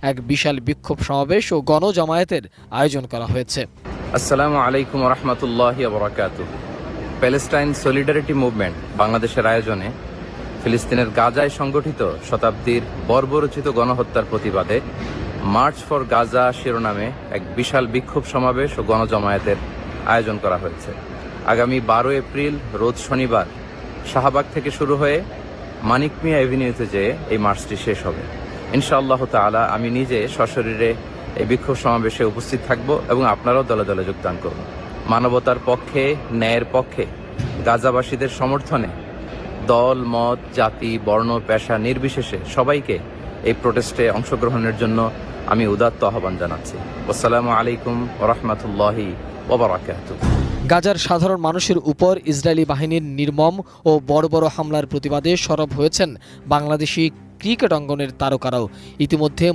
এক বিশাল বিক্ষোভ সমাবেশ ও গণজামায়াতের আয়োজন করা হয়েছে। আসসালামু আলাইকুম ওয়া রাহমাতুল্লাহি ওয়া বারাকাতুহু। প্যালেস্টাইন সলিডারিটি মুভমেন্ট বাংলাদেশের আয়োজনে ফিলিস্তিনের গাজায় সংগঠিত শতাব্দীর বর্বরোচিত গণহত্যার প্রতিবাদে মার্চ ফর গাজা শিরোনামে এক বিশাল বিক্ষোভ সমাবেশ ও গণজামায়াতের আয়োজন করা হয়েছে। আগামী 12 এপ্রিল রোজ শনিবার শাহবাগ থেকে শুরু হয়ে মানিক মিয়া এভিনিউতে যেয়ে এই মার্চটি শেষ হবে। ইনশাআল্লাহ তাআলা আমি নিজে সশরীরে এই বিক্ষোভ সমাবেশে উপস্থিত থাকব এবং আপনারাও দলে দলে যোগদান করুন। মানবতার পক্ষে, ন্যায়ের পক্ষে গাজাবাসীদের সমর্থনে দল, মত, জাতি, বর্ণ, পেশা নির্বিশেষে সবাইকে এই প্রোটেস্টে অংশগ্রহণের জন্য আমি উদাত্ত আহ্বান জানাচ্ছি। আসসালামু আলাইকুম ওয়া রাহমাতুল্লাহি ওয়া বারাকাতুহু। গাজার সাধারণ মানুষের উপর ইসরায়েলি বাহিনীর নির্মম ও বড় বড় হামলার প্রতিবাদে সরব হয়েছেন বাংলাদেশি ক্রিকেট অঙ্গনের তারকারাও। ইতিমধ্যে